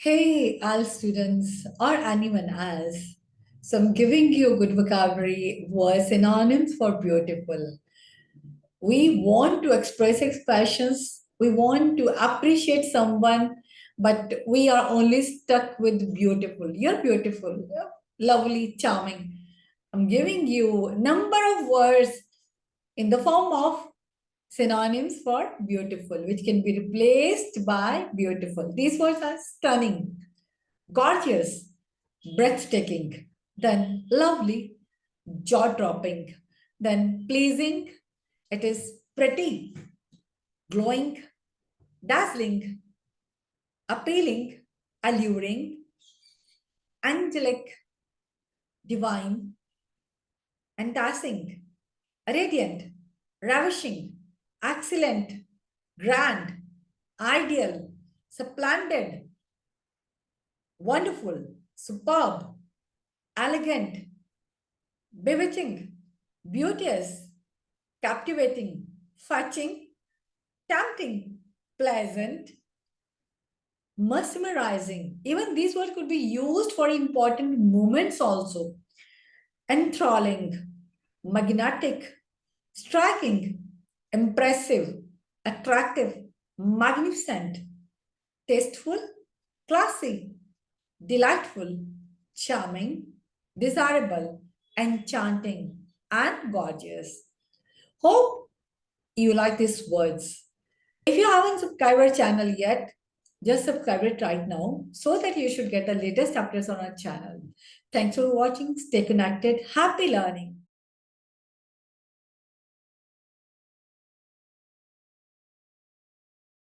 Hey, all students or anyone else. So I'm giving you good vocabulary words synonyms for beautiful. We want to express expressions. We want to appreciate someone, but we are only stuck with beautiful. You're beautiful, lovely, charming. I'm giving you number of words in the form of synonyms for beautiful, which can be replaced by beautiful. These words are stunning, gorgeous, breathtaking, then lovely, jaw dropping, then pleasing, it is pretty, glowing, dazzling, appealing, alluring, angelic, divine, enticing, radiant, ravishing, excellent, grand, ideal, splendid, wonderful, superb, elegant, bewitching, beauteous, captivating, fetching, tempting, pleasant, mesmerizing. Even these words could be used for important moments also. Enthralling, magnetic, striking, impressive, attractive, magnificent, tasteful, classy, delightful, charming, desirable, enchanting, and gorgeous. Hope you like these words. If you haven't subscribed our channel yet, just subscribe it right now so that you should get the latest updates on our channel. Thanks for watching. Stay connected. Happy learning.